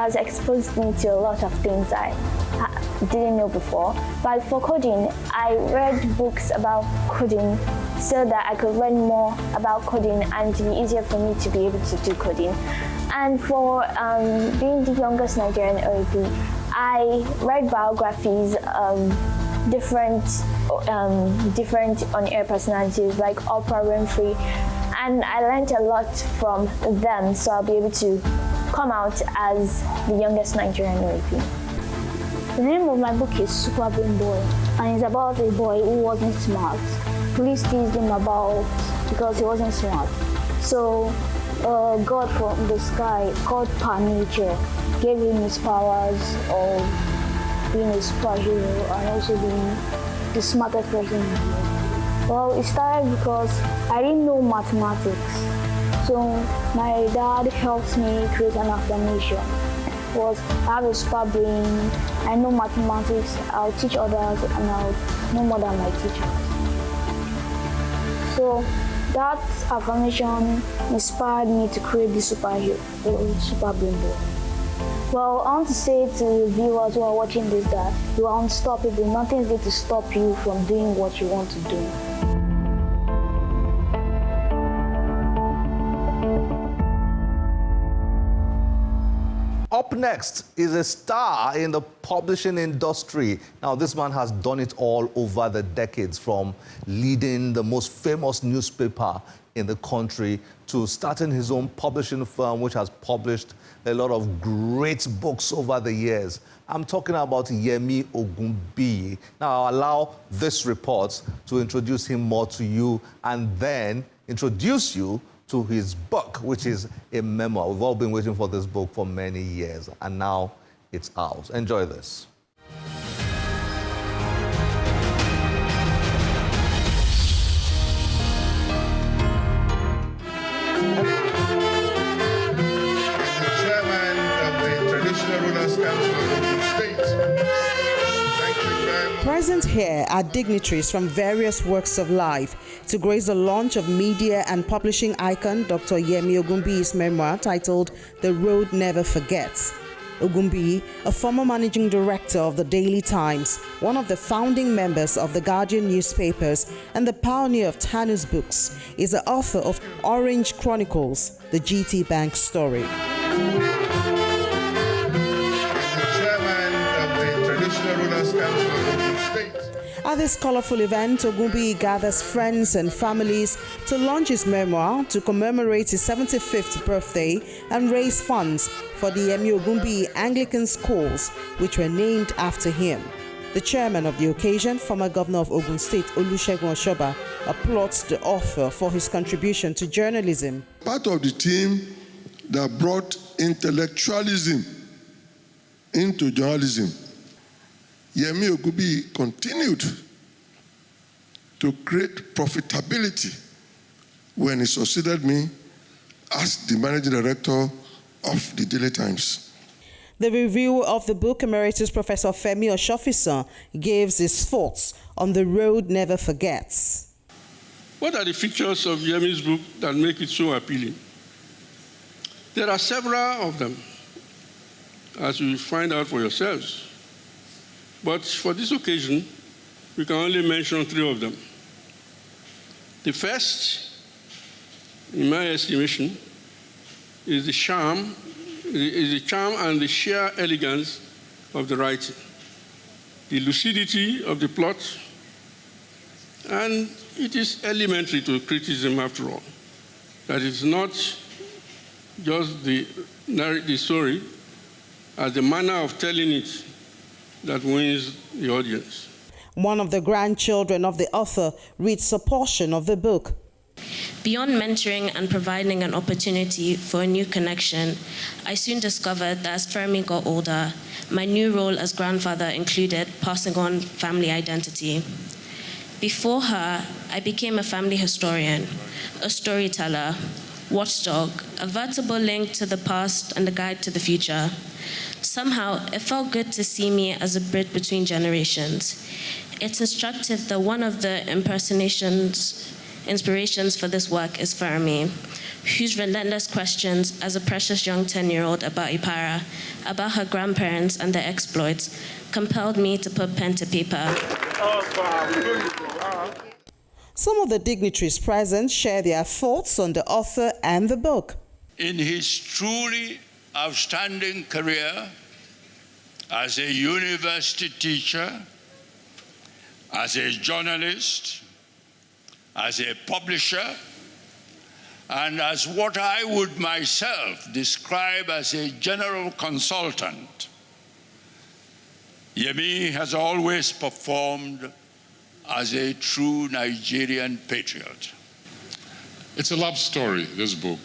has exposed me to a lot of things I didn't know before. But for coding, I read books about coding so that I could learn more about coding and to be easier for me to be able to do coding. And for being the youngest Nigerian OAP, I read biographies of different on-air personalities like Oprah Winfrey, and I learned a lot from them, so I'll be able to come out as the youngest Nigerian OAP. The name of my book is Super Brain Boy, and it's about a boy who wasn't smart. Police teased him because he wasn't smart. So God from the sky, God per nature, gave him his powers of being a superhero and also being the smartest person in the world. Well, it started because I didn't know mathematics. So my dad helped me create an affirmation. Was I have a super brain, I know mathematics, I'll teach others and I'll know more than my teachers. So that affirmation inspired me to create the Super Brain Boy. Well, I want to say to viewers who are watching this that you are unstoppable. Nothing is going to stop you from doing what you want to do. Up next is a star in the publishing industry. Now, this man has done it all over the decades, from leading the most famous newspaper in the country to starting his own publishing firm, which has published a lot of great books over the years. I'm talking about Yemi Ogunbiyi. Now, I'll allow this report to introduce him more to you and then introduce you to his book, which is a memoir. We've all been waiting for this book for many years, and now it's out. Enjoy this. Chairman of the Traditional Rulers Council of the State. Thank you very much. Present here are dignitaries from various walks of life to grace the launch of media and publishing icon Dr. Yemi Ogunbiyi's memoir titled The Road Never Forgets. Ogunbiyi, a former managing director of the Daily Times, one of the founding members of the Guardian newspapers, and the pioneer of Tanus Books, is the author of Orange Chronicles, the GT Bank story. Chairman of the Traditional Rulers Council of the State. At this colorful event, Ogunbiyi gathers friends and families to launch his memoir to commemorate his 75th birthday and raise funds for the Yemi Ogunbiyi Anglican schools, which were named after him. The chairman of the occasion, former governor of Ogun State, Olusegun Oshoba, applauds the author for his contribution to journalism. Part of the team that brought intellectualism into journalism, Yemi Ogunbiyi continued to create profitability when he succeeded me as the managing director of the Daily Times. The review of the book, Emeritus Professor Femi Oshofisan, gives his thoughts on The Road Never Forgets. What are the features of Yemi's book that make it so appealing? There are several of them, as you find out for yourselves. But for this occasion, we can only mention three of them. The first, in my estimation, is the charm and the sheer elegance of the writing, the lucidity of the plot, and it is elementary to criticism after all. That it's not just the story, as the manner of telling it that wins the audience. One of the grandchildren of the author reads a portion of the book. Beyond mentoring and providing an opportunity for a new connection, I soon discovered that as Fermi got older, my new role as grandfather included passing on family identity. Before her, I became a family historian, a storyteller, watchdog, a vertebral link to the past and a guide to the future. Somehow, it felt good to see me as a bridge between generations. It's instructive that one of the inspirations for this work is Fermi, whose relentless questions as a precious young 10-year-old about Ipara, about her grandparents and their exploits, compelled me to put pen to paper. Some of the dignitaries present share their thoughts on the author and the book. In his truly outstanding career as a university teacher, as a journalist, as a publisher, and as what I would myself describe as a general consultant, Yemi has always performed as a true Nigerian patriot. It's a love story, this book,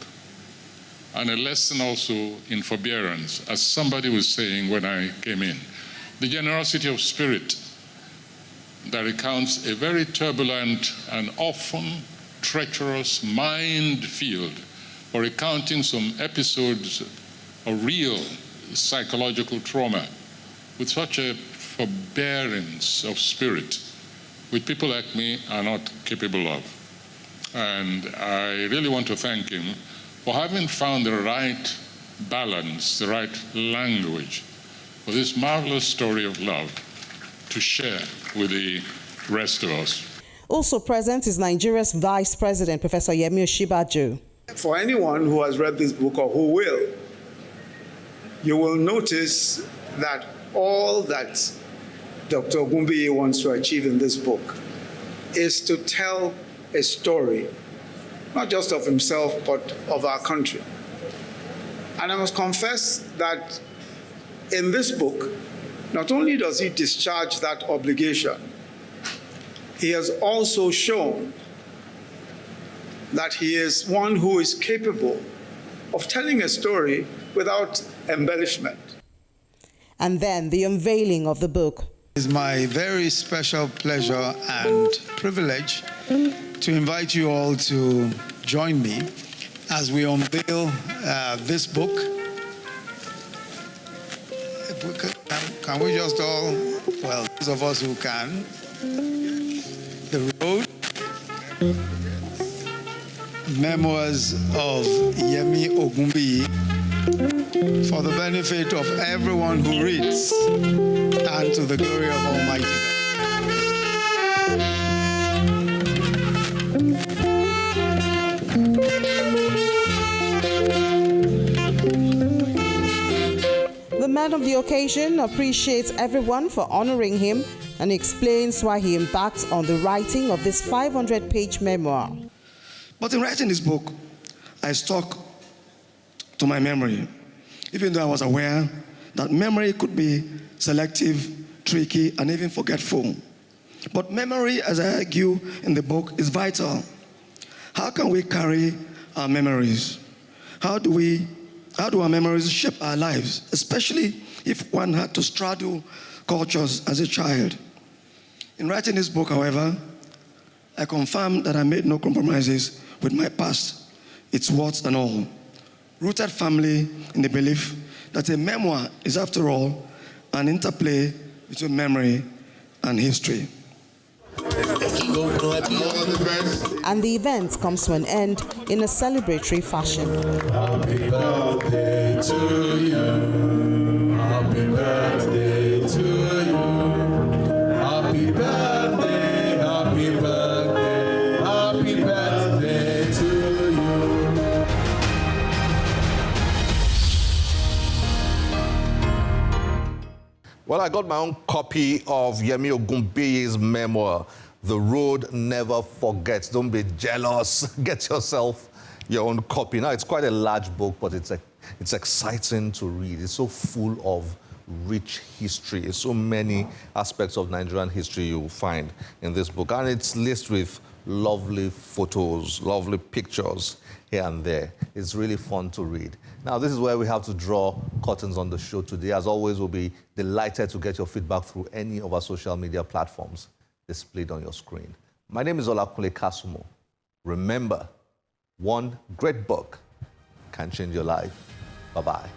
and a lesson also in forbearance, as somebody was saying when I came in. The generosity of spirit that recounts a very turbulent and often treacherous minefield, or recounting some episodes of real psychological trauma with such a forbearance of spirit, which people like me are not capable of. And I really want to thank him for having found the right balance, the right language for this marvelous story of love to share with the rest of us. Also present is Nigeria's Vice President, Professor Yemi Osinbajo. For anyone who has read this book or who will, you will notice that all that Dr. Ogunbiyi wants to achieve in this book is to tell a story, not just of himself, but of our country. And I must confess that in this book, not only does he discharge that obligation, he has also shown that he is one who is capable of telling a story without embellishment. And then the unveiling of the book. It's my very special pleasure and privilege to invite you all to join me as we unveil this book. Can we just all, well, those of us who can, The Road, Memoirs of Yemi Ogunbiyi, for the benefit of everyone who reads and to the glory of Almighty The man of the occasion appreciates everyone for honoring him and explains why he embarked on the writing of this 500-page memoir. But in writing this book, I stuck to my memory, even though I was aware that memory could be selective, tricky, and even forgetful. But memory, as I argue in the book, is vital. How can we carry our memories? How do our memories shape our lives, especially if one had to straddle cultures as a child? In writing this book, however, I confirm that I made no compromises with my past, its warts and all. Rooted firmly in the belief that a memoir is, after all, an interplay between memory and history. And the event comes to an end in a celebratory fashion. Happy birthday to you. Happy birthday to you. Happy birthday, happy birthday, happy birthday to you. Well, I got my own copy of Yemi Ogunbiyi's memoir, The Road Never Forgets. Don't be jealous. Get yourself your own copy. Now, it's quite a large book, but it's exciting to read. It's so full of rich history. It's so many aspects of Nigerian history you'll find in this book. And it's laced with lovely photos, lovely pictures here and there. It's really fun to read. Now, this is where we have to draw curtains on the show today. As always, we'll be delighted to get your feedback through any of our social media platforms displayed on your screen. My name is Olakunle Kasumo. Remember, one great book can change your life. Bye-bye.